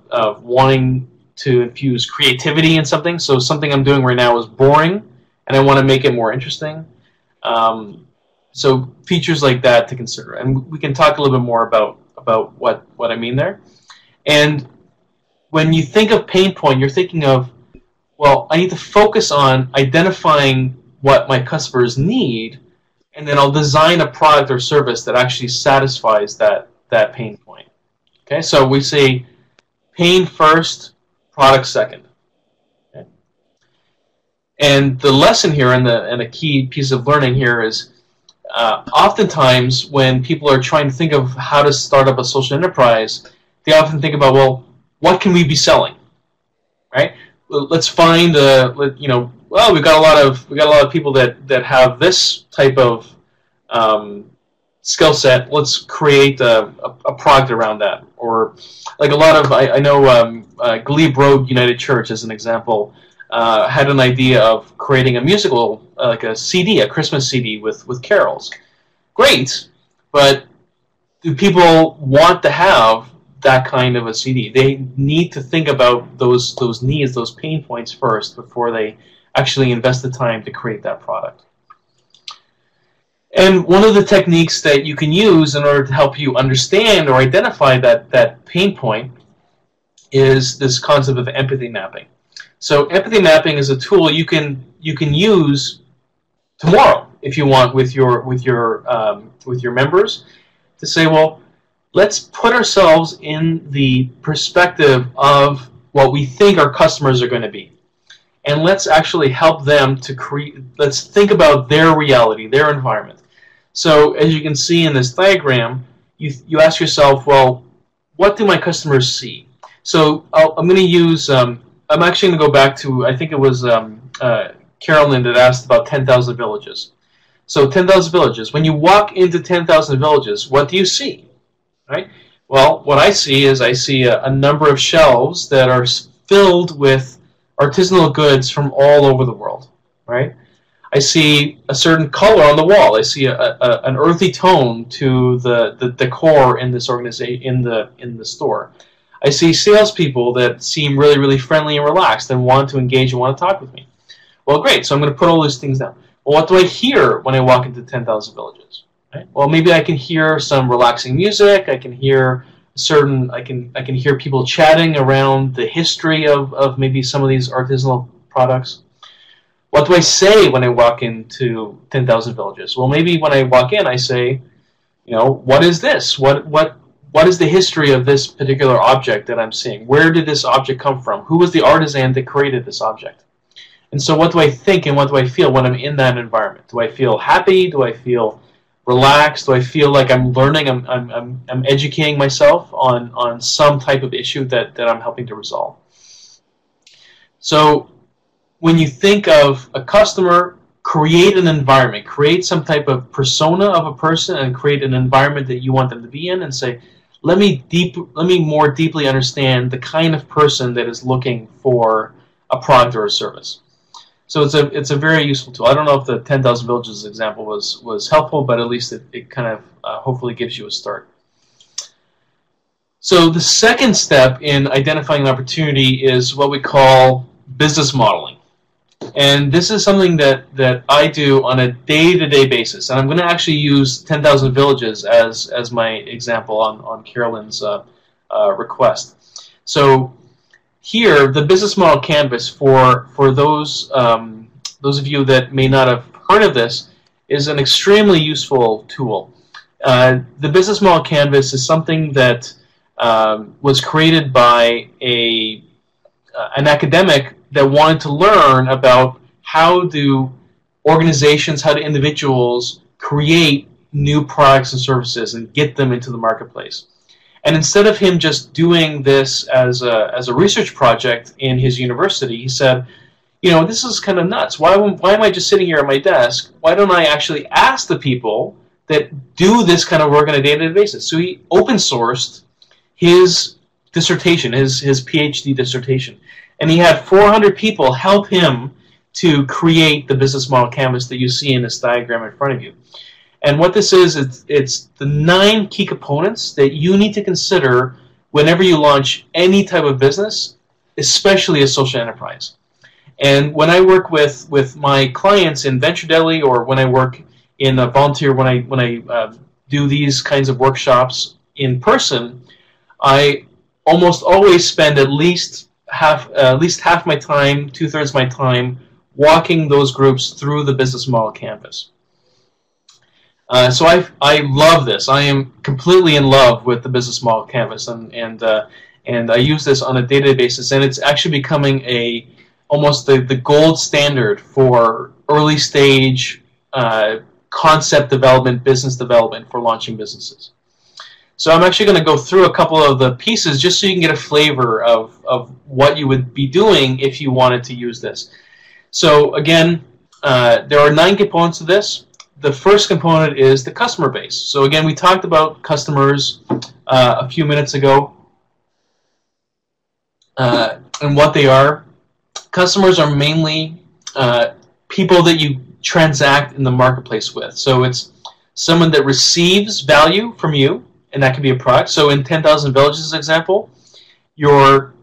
wanting to infuse creativity in something. So something I'm doing right now is boring, and I want to make it more interesting. So features like that to consider, and we can talk a little bit more about what I mean there. And when you think of pain point, you're thinking of, well, I need to focus on identifying what my customers need, and then I'll design a product or service that actually satisfies that pain point. Okay, so we say pain first, product second. Okay? And the lesson here, and a key piece of learning here is, oftentimes when people are trying to think of how to start up a social enterprise, they often think about, well, what can we be selling, right? Let's find well, we've got a lot of people that have this type of skill set. Let's create a product around that. Or like a lot of, I know Glebe Road United Church, as an example, had an idea of creating a musical, like a CD, a Christmas CD with carols. Great, but do people want to have that kind of a CD? They need to think about those needs, those pain points first before they actually invest the time to create that product. And one of the techniques that you can use in order to help you understand or identify that pain point is this concept of empathy mapping. So empathy mapping is a tool you can use tomorrow if you want with your members, to say, well, let's put ourselves in the perspective of what we think our customers are going to be, and let's actually help them to create. Let's think about their reality, their environment. So as you can see in this diagram, you ask yourself, well, what do my customers see? So I'm going to use. I'm actually going to go back to, I think it was Carolyn that asked about 10,000 villages. So 10,000 villages. When you walk into 10,000 villages, what do you see? Right? Well, what I see is a number of shelves that are filled with artisanal goods from all over the world. Right? I see a certain color on the wall. I see an earthy tone to the decor in this organization, in the store. I see salespeople that seem really, really friendly and relaxed and want to engage and want to talk with me. Well, great. So I'm going to put all those things down. Well, what do I hear when I walk into 10,000 villages? Right? Well, maybe I can hear some relaxing music. I can hear I can hear people chatting around the history of maybe some of these artisanal products. What do I say when I walk into 10,000 villages? Well, maybe when I walk in, I say, what is this? What is the history of this particular object that I'm seeing? Where did this object come from? Who was the artisan that created this object? And so what do I think and what do I feel when I'm in that environment? Do I feel happy? Do I feel relaxed? Do I feel like I'm learning, I'm educating myself on some type of issue that I'm helping to resolve? So when you think of a customer, create an environment, create some type of persona of a person, and create an environment that you want them to be in, and say, let me more deeply understand the kind of person that is looking for a product or a service. So it's a very useful tool. I don't know if the 10,000 villages example was helpful, but at least it kind of hopefully gives you a start. So the second step in identifying an opportunity is what we call business modeling. And this is something that I do on a day-to-day basis. And I'm going to actually use 10,000 villages as my example on Carolyn's request. So here, the business model canvas for those of you that may not have heard of this is an extremely useful tool. The business model canvas is something that was created by an academic that wanted to learn about how do organizations, how do individuals create new products and services and get them into the marketplace. And instead of him just doing this as a research project in his university, he said, you know, this is kind of nuts. Why am I just sitting here at my desk? Why don't I actually ask the people that do this kind of work on a day-to-day basis? So he open sourced his dissertation, his PhD dissertation. And he had 400 people help him to create the business model canvas that you see in this diagram in front of you. And what this is, it's the 9 key components that you need to consider whenever you launch any type of business, especially a social enterprise. And when I work with my clients in Venture Deli, or when I work in a volunteer, when I do these kinds of workshops in person, I almost always spend at least half my time, 2/3 my time, walking those groups through the business model canvas. So I love this. I am completely in love with the business model canvas, and I use this on a day-to-day basis, and it's actually becoming almost the gold standard for early stage concept development, business development for launching businesses. So I'm actually going to go through a couple of the pieces just so you can get a flavor of what you would be doing if you wanted to use this. So again, there are 9 components to this. The first component is the customer base. So again, we talked about customers a few minutes ago and what they are. Customers are mainly people that you transact in the marketplace with. So it's someone that receives value from you, and that could be a product. So in 10,000 Villages example, you're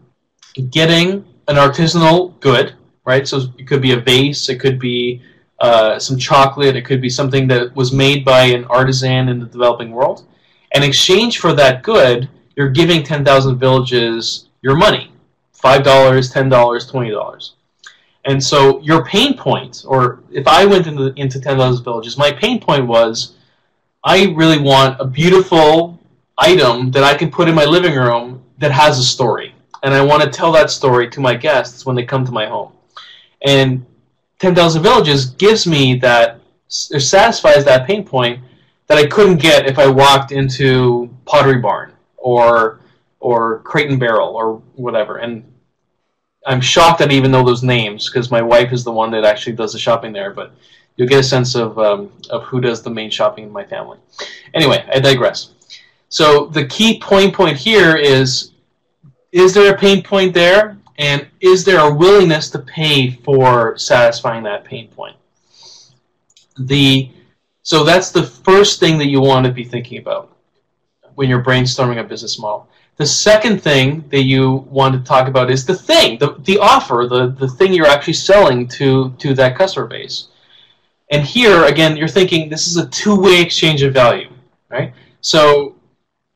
getting an artisanal good, right? So it could be a vase, it could be some chocolate, it could be something that was made by an artisan in the developing world. In exchange for that good, you're giving 10,000 Villages your money, $5, $10, $20. And so your pain point, or if I went into 10,000 Villages, my pain point was, I really want a beautiful item that I can put in my living room that has a story. And I want to tell that story to my guests when they come to my home. And 10,000 Villages gives me that, or satisfies that pain point that I couldn't get if I walked into Pottery Barn or Crate and Barrel or whatever. And I'm shocked that I even know those names because my wife is the one that actually does the shopping there, but you'll get a sense of who does the main shopping in my family. Anyway, I digress. So the key point here is there a pain point there? And is there a willingness to pay for satisfying that pain point? So that's the first thing that you want to be thinking about when you're brainstorming a business model. The second thing that you want to talk about is the thing, the offer, the thing you're actually selling to that customer base. And here, again, you're thinking this is a two-way exchange of value, right? So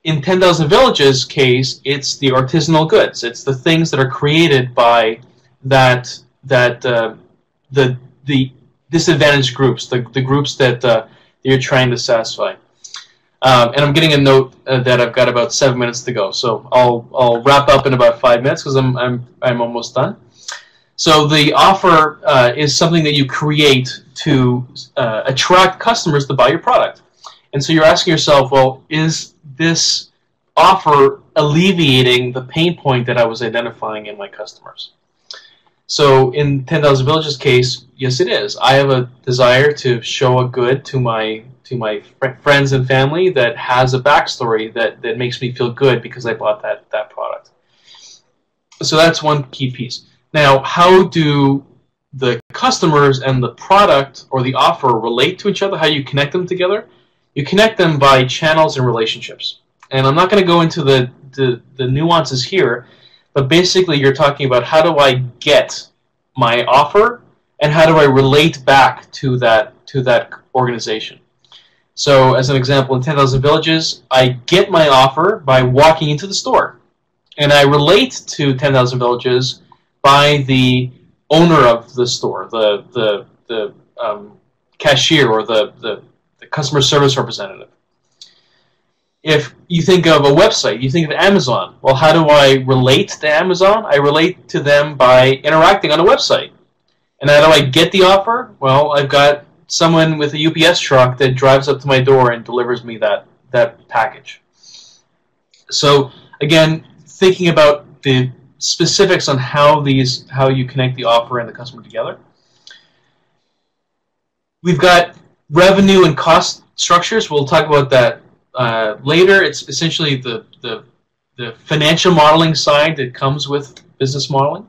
in 10,000 Villages case, it's the artisanal goods. It's the things that are created by the disadvantaged groups, the groups that you're trying to satisfy. And I'm getting a note that I've got about 7 minutes to go, so I'll wrap up in about 5 minutes because I'm almost done. So the offer is something that you create to attract customers to buy your product. And so you're asking yourself, well, is this offer alleviating the pain point that I was identifying in my customers? So in 10,000 Villages case, yes, it is. I have a desire to show a good to my friends and family that has a backstory that makes me feel good because I bought that product. So that's one key piece. Now, how do the customers and the product or the offer relate to each other? How you connect them together? You connect them by channels and relationships. And I'm not going to go into the nuances here, but basically you're talking about how do I get my offer and how do I relate back to that organization. So as an example, in 10,000 Villages, I get my offer by walking into the store. And I relate to 10,000 Villages by the owner of the store, the cashier or the customer service representative. If you think of a website, you think of Amazon. Well, how do I relate to Amazon? I relate to them by interacting on a website. And how do I get the offer? Well, I've got someone with a UPS truck that drives up to my door and delivers me that package. So again, thinking about the specifics on how you connect the offer and the customer together. We've got revenue and cost structures. We'll talk about that later. It's essentially the financial modeling side that comes with business modeling.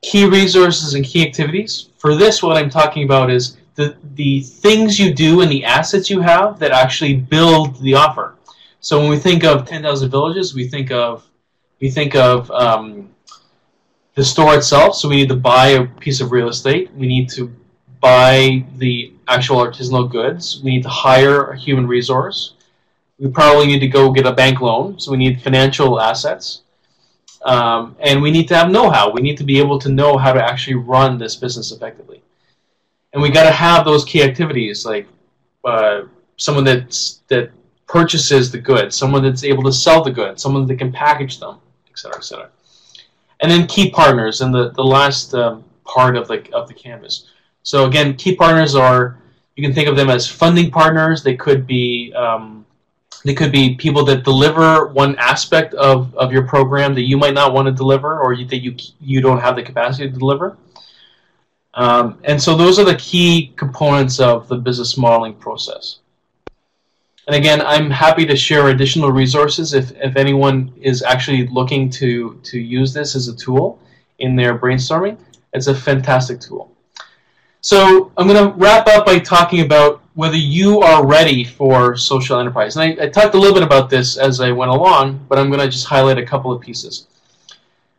Key resources and key activities. For this, what I'm talking about is the things you do and the assets you have that actually build the offer. So when we think of 10,000 villages, we think of the store itself. So we need to buy a piece of real estate. We need to buy the actual artisanal goods. We need to hire a human resource. We probably need to go get a bank loan. So we need financial assets. And we need to have know-how. We need to be able to know how to actually run this business effectively. And we got to have those key activities, like someone that purchases the goods, someone that's able to sell the goods, someone that can package them, etc., etc. And then key partners, and the last part of the canvas. So again, key partners are, you can think of them as funding partners. They could be people that deliver one aspect of your program that you might not want to deliver, or that you don't have the capacity to deliver. And so those are the key components of the business modeling process. And again, I'm happy to share additional resources if anyone is actually looking to use this as a tool in their brainstorming. It's a fantastic tool. So I'm going to wrap up by talking about whether you are ready for social enterprise. And I talked a little bit about this as I went along, but I'm going to just highlight a couple of pieces.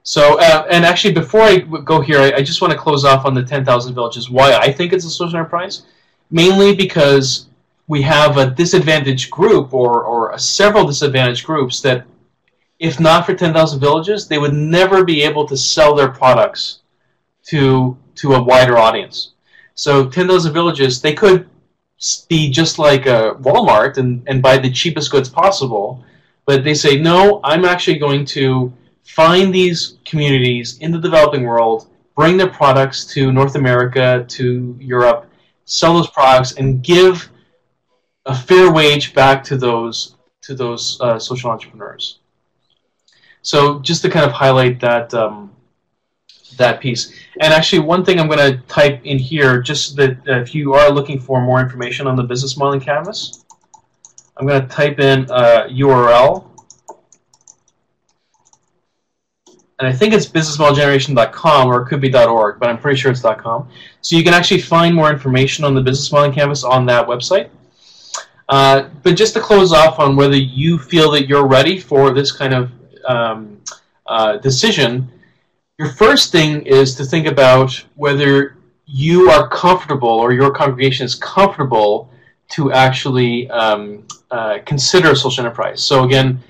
So, and actually before I go here, I just want to close off on the 10,000 villages, why I think it's a social enterprise. Mainly because we have a disadvantaged group or several disadvantaged groups that, if not for 10,000 villages, they would never be able to sell their products to a wider audience. So 10,000 villages, they could be just like a Walmart and buy the cheapest goods possible, but they say, no, I'm actually going to find these communities in the developing world, bring their products to North America, to Europe, sell those products, and give a fair wage back to those social entrepreneurs. So just to kind of highlight that that piece. And actually, one thing I'm going to type in here, just that if you are looking for more information on the business modeling canvas, I'm going to type in URL. And I think it's businessmodelgeneration.com, or it could be .org, but I'm pretty sure it's .com. So you can actually find more information on the business modeling canvas on that website. But just to close off on whether you feel that you're ready for this kind of decision, your first thing is to think about whether you are comfortable, or your congregation is comfortable, to actually consider a social enterprise. So again,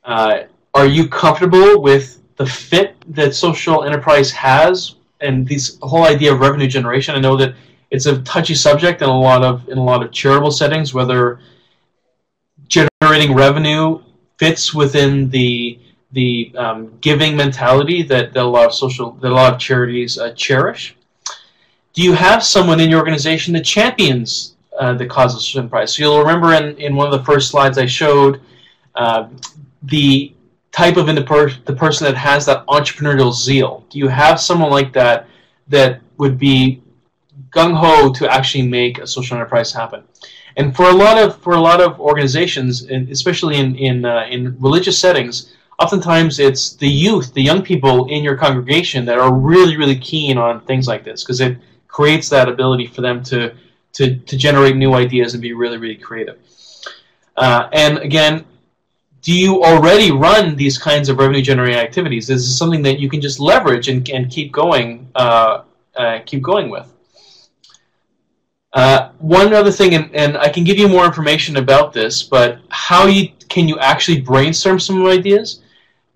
are you comfortable with the fit that social enterprise has, and this whole idea of revenue generation? I know that it's a touchy subject in a lot of charitable settings, whether generating revenue fits within the giving mentality that a lot of charities cherish. Do you have someone in your organization that champions the cause of social enterprise? So you'll remember in one of the first slides I showed the type of the person that has that entrepreneurial zeal. Do you have someone like that that would be gung-ho to actually make a social enterprise happen? And for a lot of organizations, and especially in religious settings, oftentimes it's the youth, the young people in your congregation that are really, really keen on things like this, because it creates that ability for them to generate new ideas and be really, really creative. And again, do you already run these kinds of revenue generating activities? This is something that you can just leverage and keep going with. One other thing, and I can give you more information about this, but how can you actually brainstorm some ideas?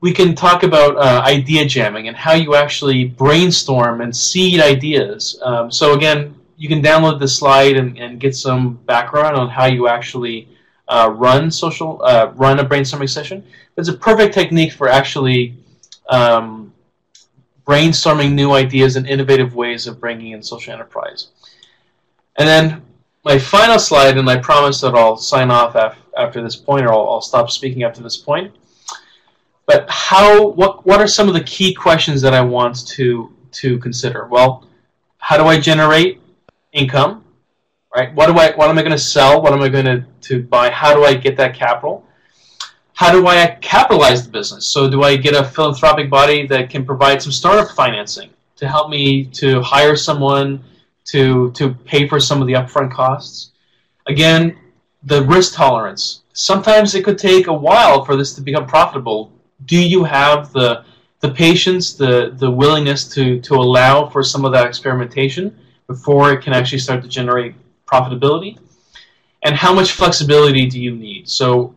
We can talk about idea jamming and how you actually brainstorm and seed ideas. So again, you can download the slide and get some background on how you actually run a brainstorming session. It's a perfect technique for actually brainstorming new ideas and innovative ways of bringing in social enterprise. And then my final slide, and I promise that I'll sign off after this point, or I'll stop speaking after this point. But what are some of the key questions that I want to consider? Well, how do I generate income? Right? What am I going to sell? What am I going to buy? How do I get that capital? How do I capitalize the business? So do I get a philanthropic body that can provide some startup financing to help me to hire someone to pay for some of the upfront costs? Again, the risk tolerance. Sometimes it could take a while for this to become profitable. Do you have the patience, the willingness to allow for some of that experimentation before it can actually start to generate profitability? And how much flexibility do you need? So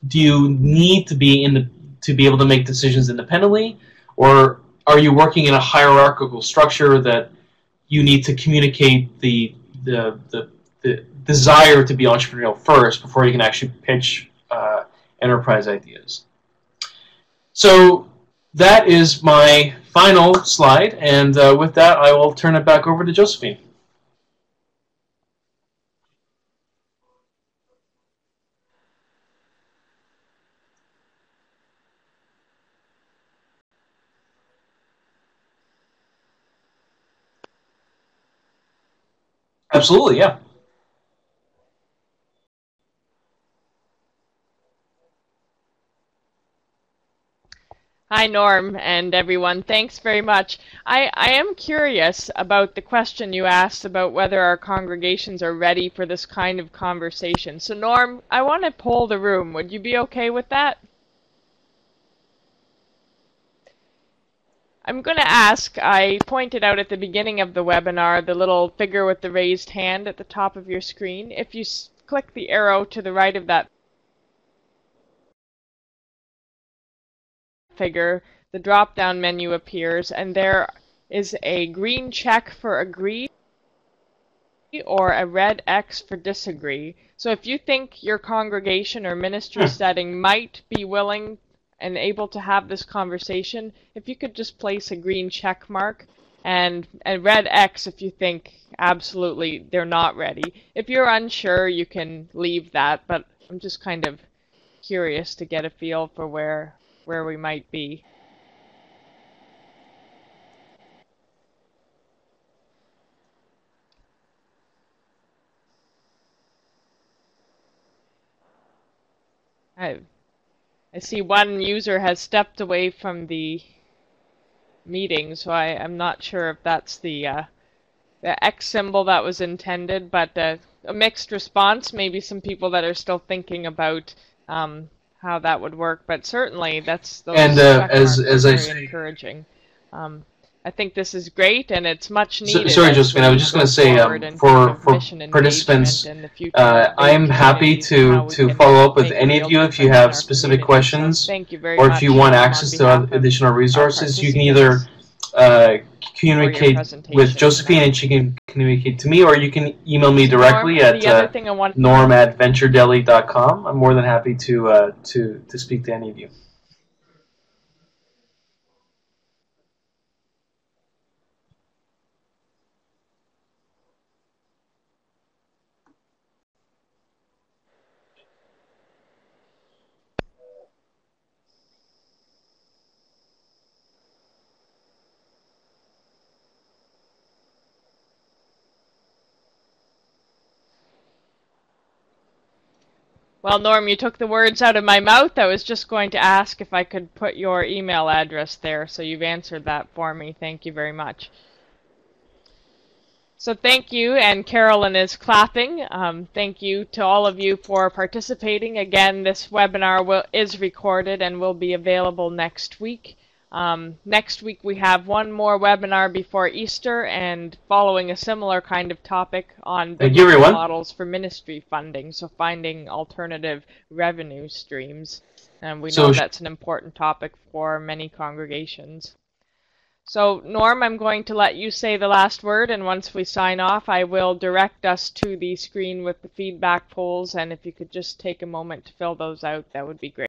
do you need to be able to make decisions independently, or are you working in a hierarchical structure that you need to communicate the desire to be entrepreneurial first before you can actually pitch enterprise ideas? So that is my final slide, and with that, I will turn it back over to Josephine. Absolutely, yeah. Hi, Norm, and everyone. Thanks very much. I am curious about the question you asked about whether our congregations are ready for this kind of conversation. So, Norm, I want to poll the room. Would you be okay with that? I'm going to ask, I pointed out at the beginning of the webinar the little figure with the raised hand at the top of your screen. If you click the arrow to the right of that figure, the drop-down menu appears, and there is a green check for agree or a red X for disagree. So if you think your congregation or ministry setting might be willing and able to have this conversation, if you could just place a green check mark and a red X if you think absolutely they're not ready. If you're unsure, you can leave that, but I'm just kind of curious to get a feel for where we might be. I see one user has stepped away from the meeting, so I'm not sure if that's the X symbol that was intended, but a mixed response. Maybe some people that are still thinking about how that would work, but certainly those And as I very encouraging. I think this is great, and it's much needed. Sorry, Josephine, I was just going to say, for participants, I am happy to follow up with any of you if you have specific questions, or if you want access to additional resources. You can either communicate with Josephine and she can communicate to me, or you can email me directly at norm@venturedeli.com. I'm more than happy to speak to any of you. Well, Norm, you took the words out of my mouth. I was just going to ask if I could put your email address there, so you've answered that for me. Thank you very much. So thank you, and Carolyn is clapping. Thank you to all of you for participating. Again, this webinar is recorded and will be available next week. Next week we have one more webinar before Easter, and following a similar kind of topic on business models for ministry funding, so finding alternative revenue streams. And we know that's an important topic for many congregations. So Norm, I'm going to let you say the last word, and once we sign off, I will direct us to the screen with the feedback polls, and if you could just take a moment to fill those out, that would be great.